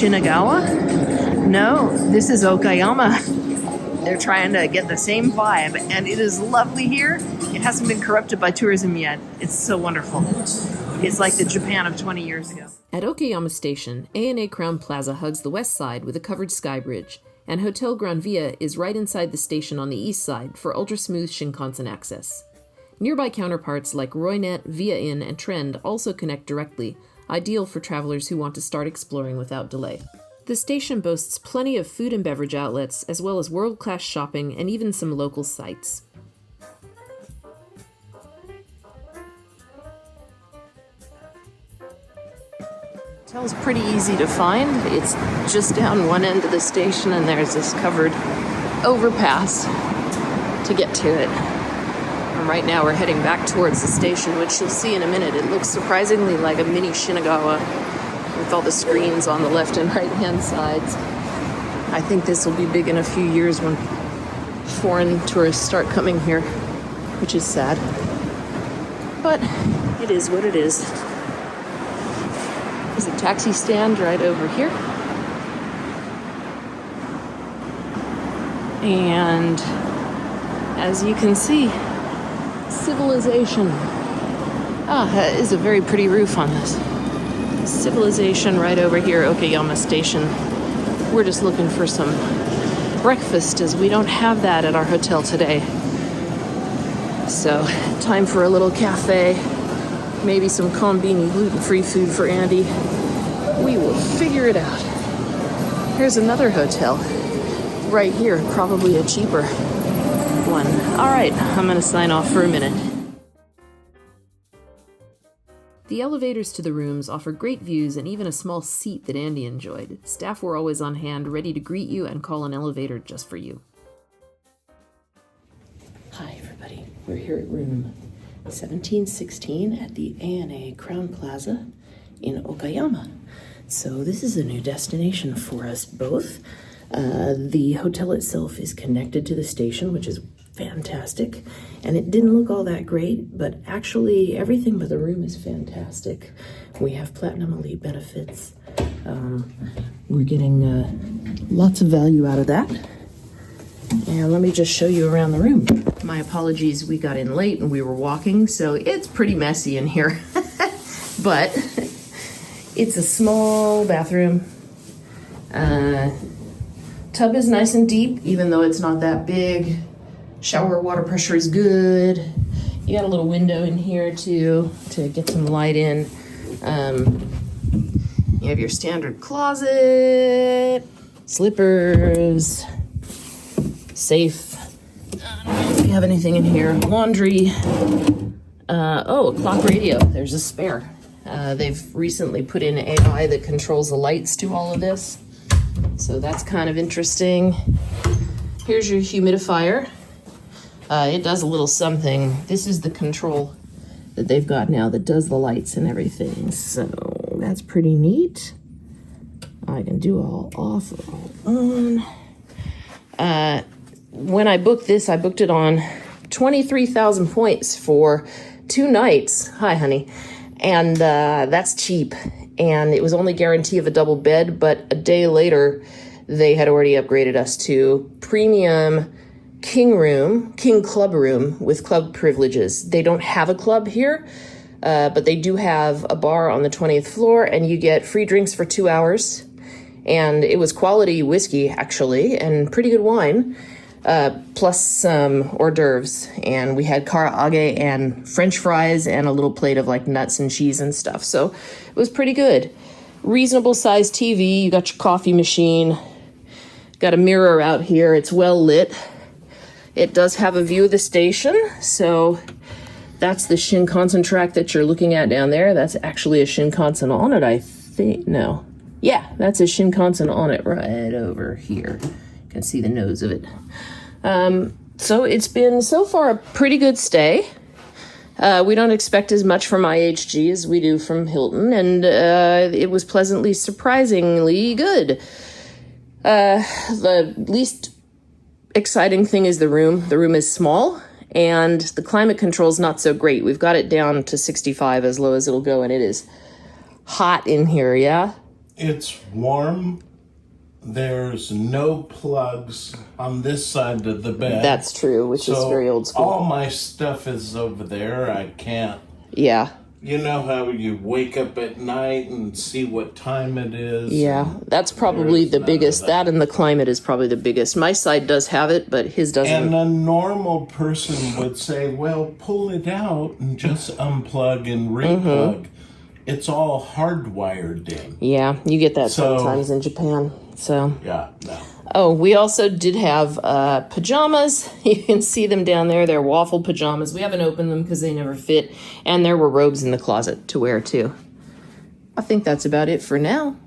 Shinagawa? No, this is Okayama. They're trying to get the same vibe, and it is lovely here. It hasn't been corrupted by tourism yet. It's so wonderful. It's like the Japan of 20 years ago. At Okayama Station, ANA Crowne Plaza hugs the west side with a covered sky bridge, and Hotel Gran Via is right inside the station on the east side for ultra-smooth Shinkansen access. Nearby counterparts like Roynet, Via Inn, and Trend also connect directly, ideal for travelers who want to start exploring without delay. The station boasts plenty of food and beverage outlets, as well as world-class shopping and even some local sites. The hotel's pretty easy to find. It's just down one end of the station, and there's this covered overpass to get to it. And right now we're heading back towards the station, which you'll see in a minute. It looks surprisingly like a mini Shinagawa with all the screens on the left and right hand sides. I think this will be big in a few years when foreign tourists start coming here, which is sad. But it is what it is. There's a taxi stand right over here. And as you can see, civilization. That is a very pretty roof on this. Civilization right over here, Okayama Station. We're just looking for some breakfast, as we don't have that at our hotel today. So, time for a little cafe. Maybe some konbini gluten-free food for Andy. We will figure it out. Here's another hotel right here, probably a cheaper one. All right, I'm gonna sign off for a minute. The elevators to the rooms offer great views and even a small seat that Andy enjoyed. Staff were always on hand, ready to greet you and call an elevator just for you. Hi everybody, we're here at room 1716 at the ANA Crowne Plaza in Okayama. So this is a new destination for us both. The hotel itself is connected to the station, which is fantastic. And it didn't look all that great, but actually everything but the room is fantastic. We have Platinum Elite benefits. We're getting lots of value out of that. And let me just show you around the room. My apologies, we got in late and we were walking, so it's pretty messy in here. But it's a small bathroom. Tub is nice and deep, even though it's not that big. Shower water pressure is good. You got a little window in here too to get some light in. You have your standard closet, slippers, safe. I don't know if you have anything in here. Laundry. A clock radio. There's a spare. They've recently put in AI that controls the lights to all of this. So that's kind of interesting. Here's your humidifier. It does a little something. This is the control that they've got now that does the lights and everything. So that's pretty neat. I can do all off or all on. When I booked this, I booked it on 23,000 points for 2 nights. Hi, honey. And that's cheap. And it was only guarantee of a double bed, but a day later, they had already upgraded us to premium king club room with club privileges. They don't have a club here, but they do have a bar on the 20th floor, and you get free drinks for 2 hours. And it was quality whiskey, actually, and pretty good wine, plus some hors d'oeuvres. And we had karaage and French fries and a little plate of like nuts and cheese and stuff. So it was pretty good. Reasonable sized TV. You got your coffee machine. Got a mirror out here. It's well lit. It does have a view of the station. So that's the Shinkansen track that you're looking at down there. That's actually a Shinkansen on it, I think. No. Yeah, that's a Shinkansen on it right over here. You can see the nose of it. So it's been so far a pretty good stay. We don't expect as much from IHG as we do from Hilton, and it was pleasantly surprisingly good. The least exciting thing is the room. The room is small, and the climate control's not so great. We've got it down to 65, as low as it'll go, and it is hot in here, yeah? It's warm. There's no plugs on this side of the bed. That's true, which is very old school. All my stuff is over there. I can't. Yeah. You know how you wake up at night and see what time it is? Yeah, that's probably the biggest. That and the climate is probably the biggest. My side does have it, but his doesn't. And a normal person would say, well, pull it out and just unplug and replug. It's all hardwired in. Yeah, you get that sometimes in Japan. So Yeah, no. Oh, we also did have pajamas. You can see them down there. They're waffle pajamas. We haven't opened them because they never fit. And there were robes in the closet to wear too. I think that's about it for now.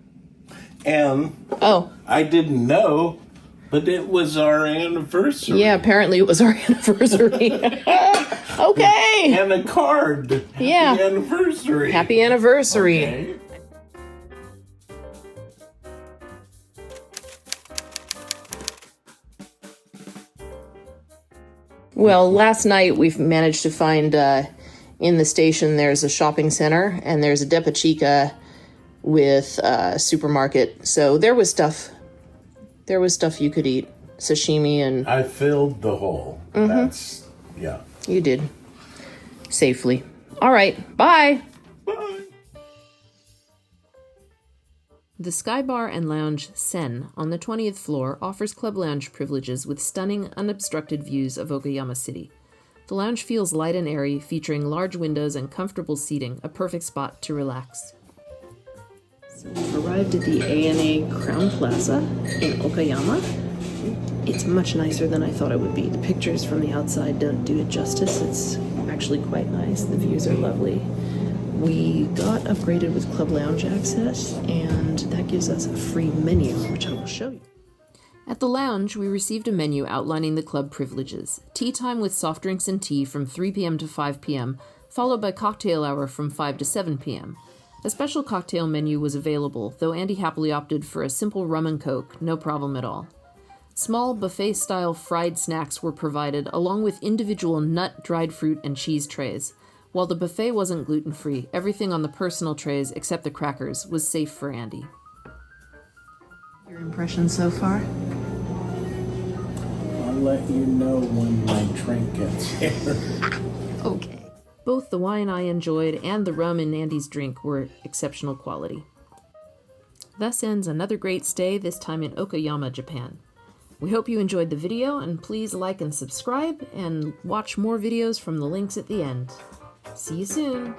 And Oh, I didn't know, but it was our anniversary. yeah, apparently it was our anniversary. Okay. And a card. Yeah. Happy anniversary. Happy anniversary. Okay. Well, last night we've managed to find in the station there's a shopping center and there's a Depachika with a supermarket. So there was stuff. There was stuff you could eat. Sashimi and... I filled the hole. That's, yeah. You did. Safely. All right. Bye. Bye. The Sky Bar and Lounge Sen on the 20th floor offers club lounge privileges with stunning, unobstructed views of Okayama City. The lounge feels light and airy, featuring large windows and comfortable seating, a perfect spot to relax. So we've arrived at the ANA Crowne Plaza in Okayama. It's much nicer than I thought it would be. The pictures from the outside don't do it justice. It's actually quite nice. The views are lovely. We got upgraded with club lounge access, and that gives us a free menu, which I will show you. At the lounge, we received a menu outlining the club privileges. Tea time with soft drinks and tea from 3 p.m. to 5 p.m., followed by cocktail hour from 5 to 7 p.m. A special cocktail menu was available, though Andy happily opted for a simple rum and coke, no problem at all. Small buffet-style fried snacks were provided, along with individual nut, dried fruit, and cheese trays. While the buffet wasn't gluten-free, everything on the personal trays, except the crackers, was safe for Andy. Your impression so far? I'll let you know when my drink gets here. Okay. Both the wine I enjoyed and the rum in Andy's drink were exceptional quality. Thus ends another great stay, this time in Okayama, Japan. We hope you enjoyed the video, and please like and subscribe, and watch more videos from the links at the end. See you soon!